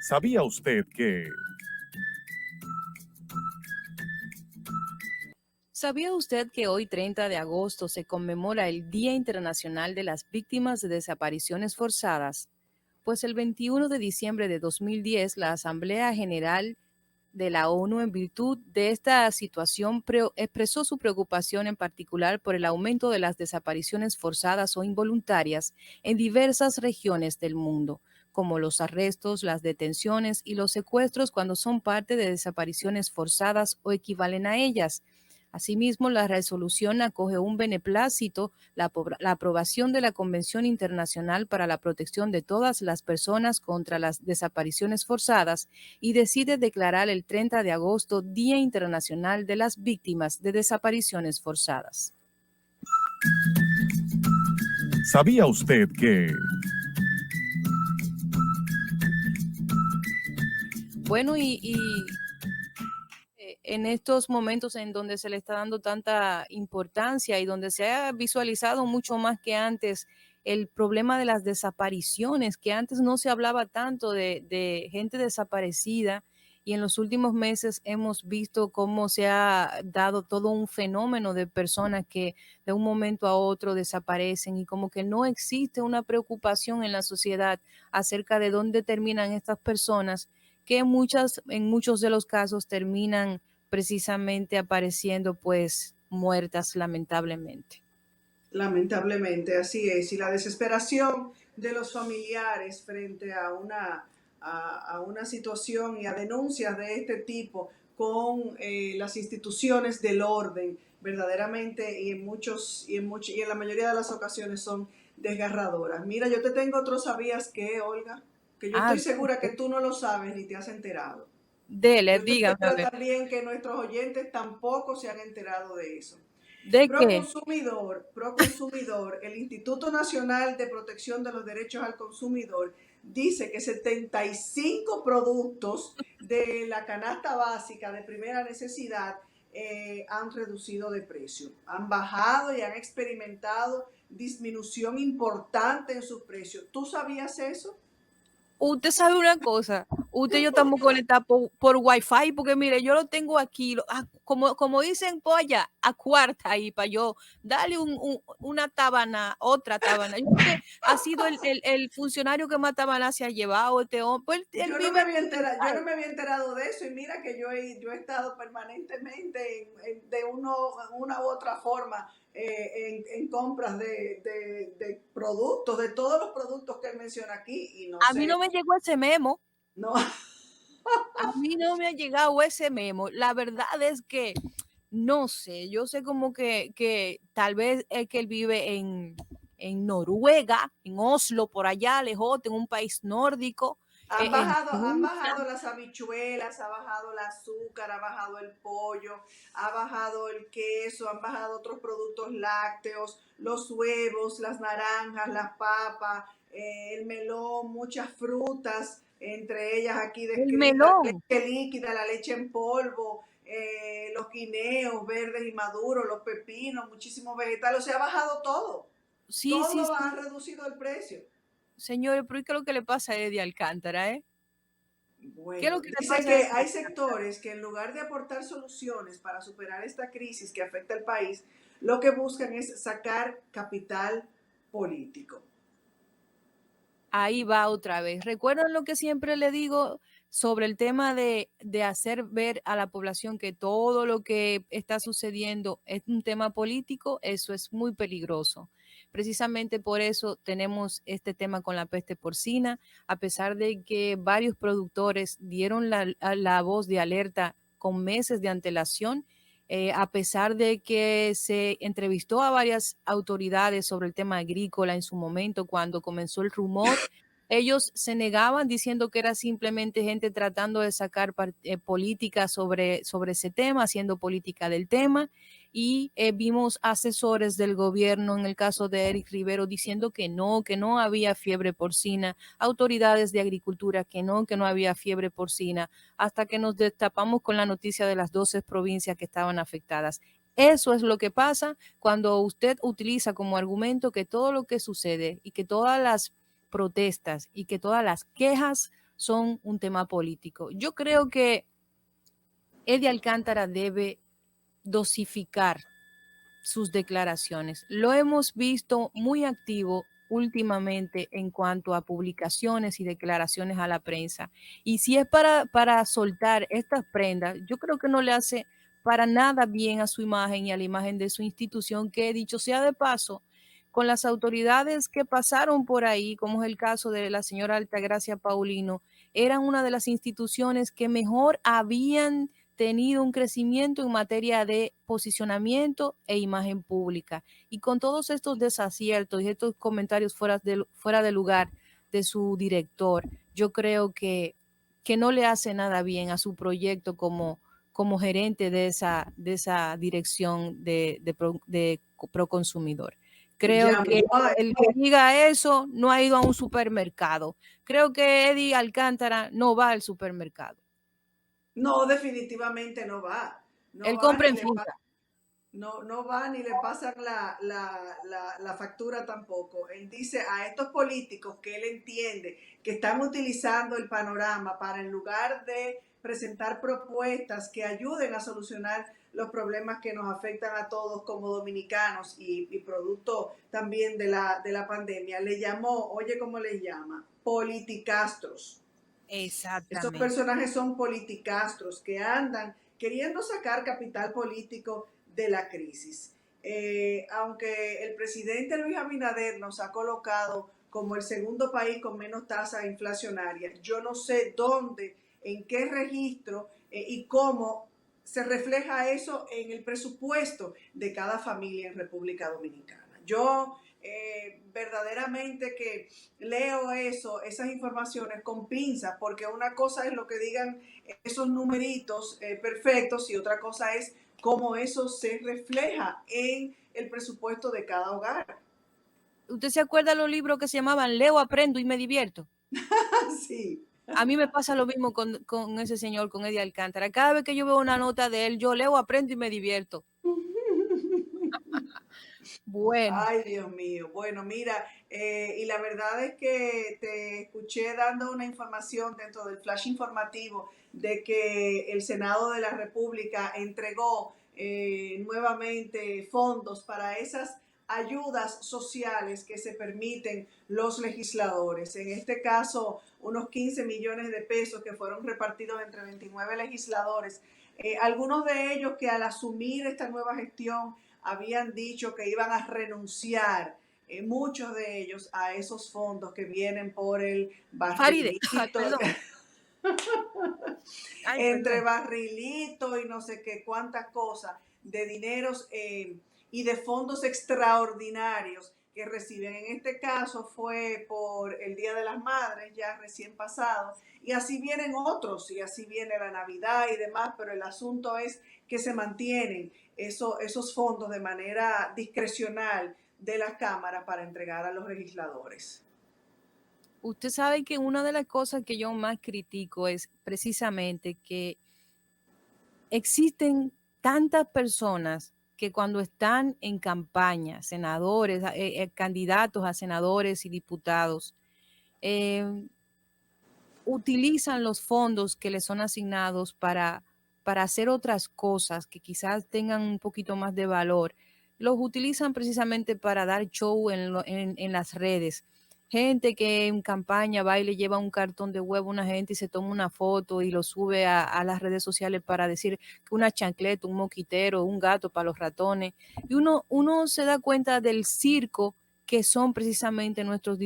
¿Sabía usted que... ¿Sabía usted que hoy 30 de agosto se conmemora el Día Internacional de las Víctimas de Desapariciones Forzadas? Pues el 21 de diciembre de 2010, la Asamblea General de la ONU, en virtud de esta situación, expresó su preocupación en particular por el aumento de las desapariciones forzadas o involuntarias en diversas regiones del mundo, como los arrestos, las detenciones y los secuestros cuando son parte de desapariciones forzadas o equivalen a ellas. Asimismo, la resolución acoge un beneplácito la aprobación de la Convención Internacional para la Protección de todas las personas contra las desapariciones forzadas y decide declarar el 30 de agosto Día Internacional de las Víctimas de Desapariciones Forzadas. ¿Sabía usted que... Bueno, en estos momentos en donde se le está dando tanta importancia y donde se ha visualizado mucho más que antes el problema de las desapariciones, que antes no se hablaba tanto de gente desaparecida y en los últimos meses hemos visto cómo se ha dado todo un fenómeno de personas que de un momento a otro desaparecen y como que no existe una preocupación en la sociedad acerca de dónde terminan estas personas que en muchos de los casos terminan precisamente apareciendo pues muertas lamentablemente. Lamentablemente, así es. Y la desesperación de los familiares frente a una situación y a denuncias de este tipo con las instituciones del orden, verdaderamente, y en la mayoría de las ocasiones son desgarradoras. Mira, yo te tengo otro sabías que, Olga, que yo Ah, estoy segura que tú no lo sabes ni te has enterado. dele, Yo estoy dígame a segura ver. también que nuestros oyentes tampoco se han enterado de eso. ¿De qué? Proconsumidor, el Instituto Nacional de Protección de los Derechos al Consumidor dice que 75 productos de la canasta básica de primera necesidad han reducido de precio, han bajado y han experimentado disminución importante en sus precios. ¿Tú sabías eso? Usted sabe una cosa, usted y yo estamos conectados por Wi-Fi, porque mire, yo lo tengo aquí, como dicen por allá, a cuarta ahí para yo darle una tabana, otra tabana. Yo creo que ha sido el funcionario que más tabana se ha llevado este hombre. Pues él vive Yo no me había enterado de eso y mira que yo he estado permanentemente una u otra forma en compras de productos, de todos los productos que él menciona aquí y no a mí no sé, me llegó ese memo. no, A mí no me ha llegado ese memo. La verdad es que no sé, yo sé como que tal vez es que él vive en Noruega, en Oslo, por allá, lejos, en un país nórdico, en Han Suiza. bajado las habichuelas, ha bajado el azúcar, ha bajado el pollo, ha bajado el queso, han bajado otros productos lácteos, los huevos, las naranjas, las papas, el melón, muchas frutas, entre ellas aquí El descrita la melón. leche líquida, la leche en polvo, los guineos verdes y maduros, los pepinos, muchísimos vegetales, o sea, ha bajado todo. Sí, sí, Todo ha sí. reducido el precio. Señores, pero ¿qué es lo que le pasa a Eddie Alcántara, eh? ¿Qué es lo Bueno, que le dice pasa a que Eddie hay Alcántara? sectores que en lugar de aportar soluciones para superar esta crisis que afecta al país, lo que buscan es sacar capital político. Ahí va otra vez. ¿Recuerdan lo que siempre le digo sobre el tema de hacer ver a la población que todo lo que está sucediendo es un tema político? Eso es muy peligroso. Precisamente por eso tenemos este tema con la peste porcina, a pesar de que varios productores dieron la voz de alerta con meses de antelación, a pesar de que se entrevistó a varias autoridades sobre el tema agrícola en su momento cuando comenzó el rumor, ellos se negaban diciendo que era simplemente gente tratando de sacar política sobre ese tema, haciendo política del tema. Y vimos asesores del gobierno, en el caso de Eric Rivero, diciendo que no había fiebre porcina, autoridades de agricultura que no había fiebre porcina, hasta que nos destapamos con la noticia de las 12 provincias que estaban afectadas. Eso es lo que pasa cuando usted utiliza como argumento que todo lo que sucede y que todas protestas y que todas las quejas son un tema político. Yo creo que Eddie Alcántara debe dosificar sus declaraciones. Lo hemos visto muy activo últimamente en cuanto a publicaciones y declaraciones a la prensa. Y si es para soltar estas prendas, yo creo que no le hace para nada bien a su imagen y a la imagen de su institución, que dicho sea de paso, con las autoridades que pasaron por ahí, como es el caso de la señora Altagracia Paulino, eran una de las instituciones que mejor habían tenido un crecimiento en materia de posicionamiento e imagen pública. Y con todos estos desaciertos y estos comentarios fuera de lugar de su director, yo creo que no le hace nada bien a su proyecto como gerente de esa dirección de Proconsumidor. Creo que el que diga eso no ha ido a un supermercado. Creo que Eddie Alcántara no va al supermercado. No, definitivamente no va. Él No va compra ni en le finca. no va ni le pasan la factura tampoco. Él dice a estos políticos que él entiende que están utilizando el panorama para, en lugar de presentar propuestas que ayuden a solucionar los problemas que nos afectan a todos como dominicanos y producto también de la pandemia, le llamó, oye, ¿cómo le llama? Politicastros. Estos Exactamente. personajes son politicastros que andan queriendo sacar capital político de la crisis. Aunque el presidente Luis Abinader nos ha colocado como el segundo país con menos tasa inflacionaria, yo no sé dónde, en qué registro y cómo se refleja eso en el presupuesto de cada familia en República Dominicana. Yo verdaderamente que leo esas informaciones con pinzas, porque una cosa es lo que digan esos numeritos perfectos y otra cosa es cómo eso se refleja en el presupuesto de cada hogar. ¿Usted se acuerda de los libros que se llamaban Leo, aprendo y me divierto? Sí. A mí me pasa lo mismo con ese señor, con Eddie Alcántara. Cada vez que yo veo una nota de él, yo leo, aprendo y me divierto. Bueno. Ay, Dios mío. Bueno, mira, y la verdad es que te escuché dando una información dentro del flash informativo de que el Senado de la República entregó nuevamente fondos para esas ayudas sociales que se permiten los legisladores. En este caso, unos 15 millones de pesos que fueron repartidos entre 29 legisladores. Algunos de ellos que al asumir esta nueva gestión habían dicho que iban a renunciar, muchos de ellos, a esos fondos que vienen por el Faride. barrilito, entre barrilito y no sé qué cuántas cosas de dineros y de fondos extraordinarios que reciben. En este caso fue por el Día de las Madres, ya recién pasado, y así vienen otros, y así viene la Navidad y demás, pero el asunto es que se mantienen esos fondos de manera discrecional de las cámaras para entregar a los legisladores. Usted sabe que una de las cosas que yo más critico es precisamente que existen tantas personas que cuando están en campaña, senadores, candidatos a senadores y diputados, utilizan los fondos que les son asignados para hacer otras cosas que quizás tengan un poquito más de valor. Los utilizan precisamente para dar show en las redes. Gente que en campaña va y le lleva un cartón de huevo a una gente y se toma una foto y lo sube a las redes sociales para decir que una chancleta, un moquitero, un gato para los ratones. Y uno se da cuenta del circo que son precisamente nuestros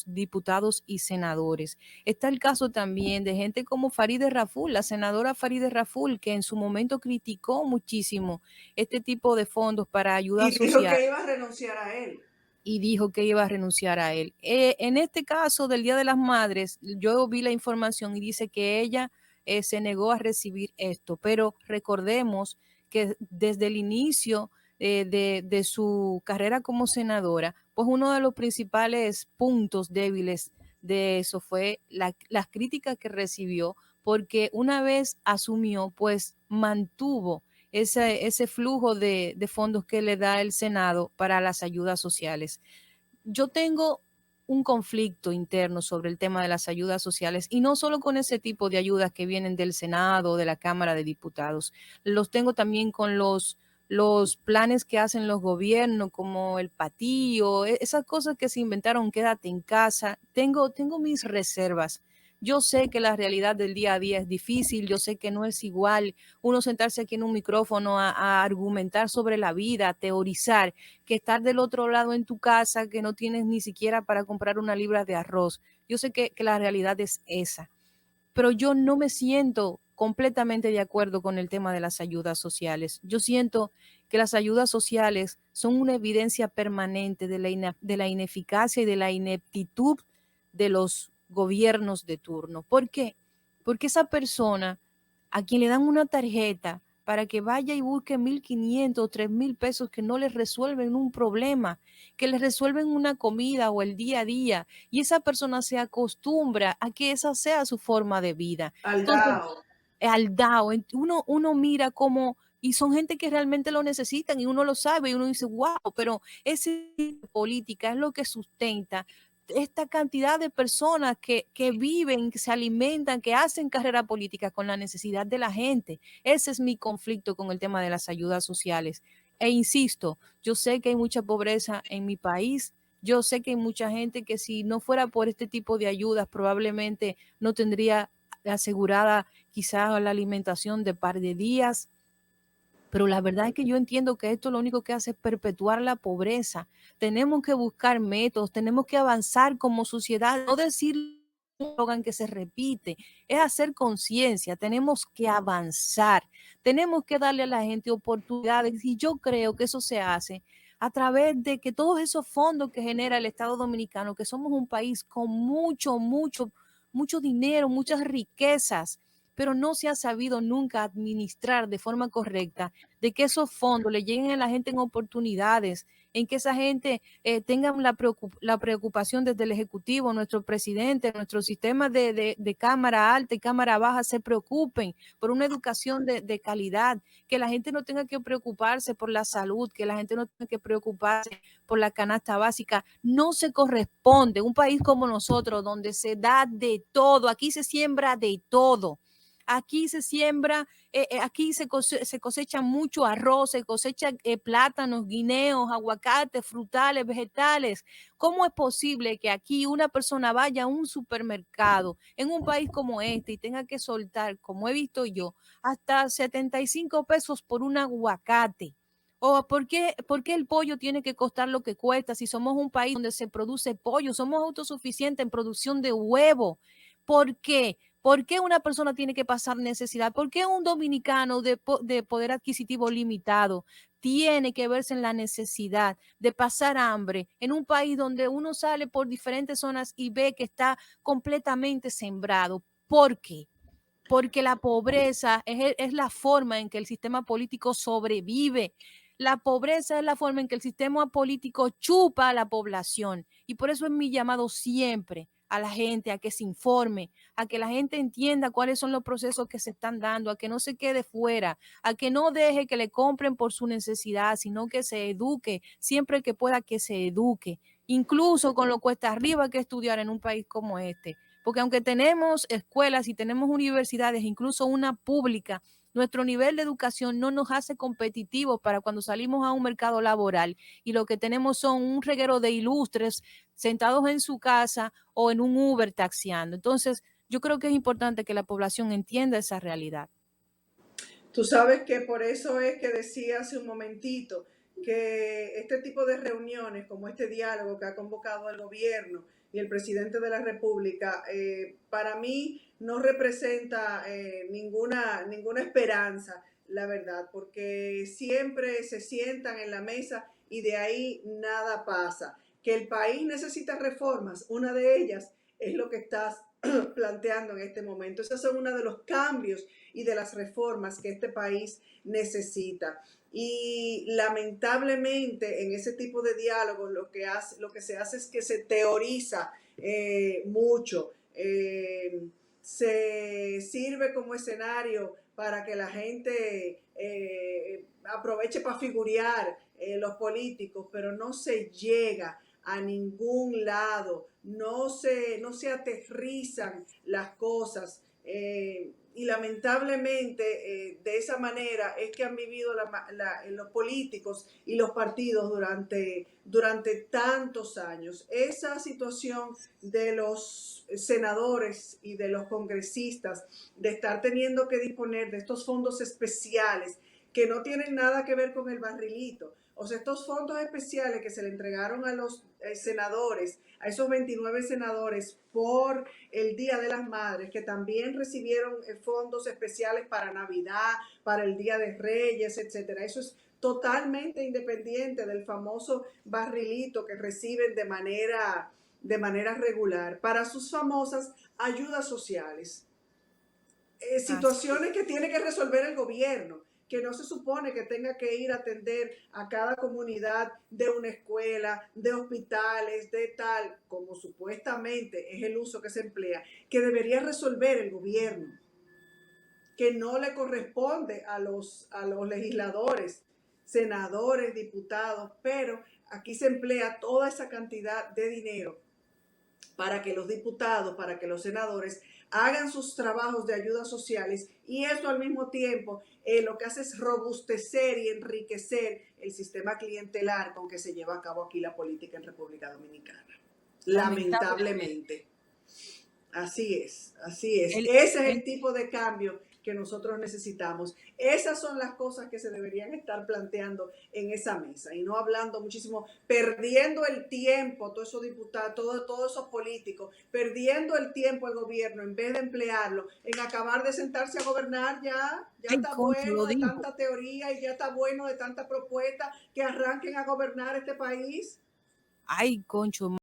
diputados y senadores. Está el caso también de gente como Farideh Raful, la senadora Farideh Raful, que en su momento criticó muchísimo este tipo de fondos para ayuda social. Y dijo que iba a renunciar a él. Y dijo que iba a renunciar a él. En este caso del Día de las Madres, yo vi la información y dice que ella se negó a recibir esto, pero recordemos que desde el inicio de su carrera como senadora, pues uno de los principales puntos débiles de eso fue las críticas que recibió, porque una vez asumió, pues mantuvo ese flujo de fondos que le da el Senado para las ayudas sociales. Yo tengo un conflicto interno sobre el tema de las ayudas sociales, y no solo con ese tipo de ayudas que vienen del Senado o de la Cámara de Diputados. Los tengo también con los planes que hacen los gobiernos, como el patillo, esas cosas que se inventaron, quédate en casa. Tengo mis reservas. Yo sé que la realidad del día a día es difícil, yo sé que no es igual uno sentarse aquí en un micrófono a argumentar sobre la vida, a teorizar, que estar del otro lado en tu casa, que no tienes ni siquiera para comprar una libra de arroz. Yo sé que la realidad es esa, pero yo no me siento completamente de acuerdo con el tema de las ayudas sociales. Yo siento que las ayudas sociales son una evidencia permanente de la ineficacia y de la ineptitud de los gobiernos de turno. ¿Por qué? Porque esa persona a quien le dan una tarjeta para que vaya y busque 1.500 o 3.000 pesos que no le resuelven un problema, que le resuelven una comida o el día a día, y esa persona se acostumbra a que esa sea su forma de vida. Al Entonces, DAO. al DAO, uno mira cómo, y son gente que realmente lo necesitan y uno lo sabe y uno dice, wow, pero ese tipo de política es lo que sustenta esta cantidad de personas que viven, que se alimentan, que hacen carrera política con la necesidad de la gente. Ese es mi conflicto con el tema de las ayudas sociales. E insisto, yo sé que hay mucha pobreza en mi país. Yo sé que hay mucha gente que si no fuera por este tipo de ayudas probablemente no tendría asegurada quizás la alimentación de par de días. Pero la verdad es que yo entiendo que esto lo único que hace es perpetuar la pobreza. Tenemos que buscar métodos, tenemos que avanzar como sociedad, no decir un eslogan que se repite, es hacer conciencia, tenemos que avanzar, tenemos que darle a la gente oportunidades, y yo creo que eso se hace a través de que todos esos fondos que genera el Estado Dominicano, que somos un país con mucho dinero, muchas riquezas, pero no se ha sabido nunca administrar de forma correcta, de que esos fondos le lleguen a la gente en oportunidades, en que esa gente tenga la preocupación desde el Ejecutivo, nuestro presidente, nuestro sistema de cámara alta y cámara baja se preocupen por una educación de calidad, que la gente no tenga que preocuparse por la salud, que la gente no tenga que preocuparse por la canasta básica. No se corresponde. Un país como nosotros, donde se da de todo, aquí se siembra de todo. Aquí se siembra, aquí se cosecha mucho arroz, se cosecha plátanos, guineos, aguacates, frutales, vegetales. ¿Cómo es posible que aquí una persona vaya a un supermercado en un país como este y tenga que soltar, como he visto yo, hasta 75 pesos por un aguacate? ¿O por qué el pollo tiene que costar lo que cuesta si somos un país donde se produce pollo? Somos autosuficientes en producción de huevo. ¿Por qué? ¿Por qué una persona tiene que pasar necesidad? ¿Por qué un dominicano de poder adquisitivo limitado tiene que verse en la necesidad de pasar hambre en un país donde uno sale por diferentes zonas y ve que está completamente sembrado? ¿Por qué? Porque la pobreza es la forma en que el sistema político sobrevive. La pobreza es la forma en que el sistema político chupa a la población. Y por eso es mi llamado siempre a la gente a que se informe, a que la gente entienda cuáles son los procesos que se están dando, a que no se quede fuera, a que no deje que le compren por su necesidad, sino que se eduque, siempre que pueda que se eduque, incluso con lo cuesta arriba que estudiar en un país como este. Porque aunque tenemos escuelas y tenemos universidades, incluso una pública, nuestro nivel de educación no nos hace competitivos para cuando salimos a un mercado laboral, y lo que tenemos son un reguero de ilustres sentados en su casa o en un Uber taxiando. Entonces, yo creo que es importante que la población entienda esa realidad. Tú sabes que por eso es que decía hace un momentito que este tipo de reuniones, como este diálogo que ha convocado el gobierno y el presidente de la República, para mí no representa ninguna esperanza, la verdad, porque siempre se sientan en la mesa y de ahí nada pasa. Que el país necesita reformas, una de ellas es lo que estás planteando en este momento. Esos son uno de los cambios y de las reformas que este país necesita. Y lamentablemente en ese tipo de diálogos lo que se hace es que se teoriza mucho, se sirve como escenario para que la gente aproveche para figurear los políticos, pero no se llega a ningún lado, no se aterrizan las cosas. Y lamentablemente de esa manera es que han vivido los políticos y los partidos durante tantos años. Esa situación de los senadores y de los congresistas de estar teniendo que disponer de estos fondos especiales que no tienen nada que ver con el barrilito. O sea, estos fondos especiales que se le entregaron a los senadores, a esos 29 senadores por el Día de las Madres, que también recibieron fondos especiales para Navidad, para el Día de Reyes, etcétera. Eso es totalmente independiente del famoso barrilito que reciben de manera regular para sus famosas ayudas sociales. Situaciones que tiene que resolver el gobierno, que no se supone que tenga que ir a atender a cada comunidad de una escuela, de hospitales, de tal, como supuestamente es el uso que se emplea, que debería resolver el gobierno, que no le corresponde a los legisladores, senadores, diputados, pero aquí se emplea toda esa cantidad de dinero para que los diputados, para que los senadores hagan sus trabajos de ayudas sociales, y eso al mismo tiempo lo que hace es robustecer y enriquecer el sistema clientelar con que se lleva a cabo aquí la política en República Dominicana. Lamentablemente. Así es, así es. Ese es el tipo de cambio que nosotros necesitamos. Esas son las cosas que se deberían estar planteando en esa mesa y no hablando muchísimo, perdiendo el tiempo, todos esos diputados, todos esos políticos, perdiendo el tiempo el gobierno en vez de emplearlo en acabar de sentarse a gobernar. Ya está bueno de tanta teoría y ya está bueno de tanta propuesta, que arranquen a gobernar este país. Ay, concho.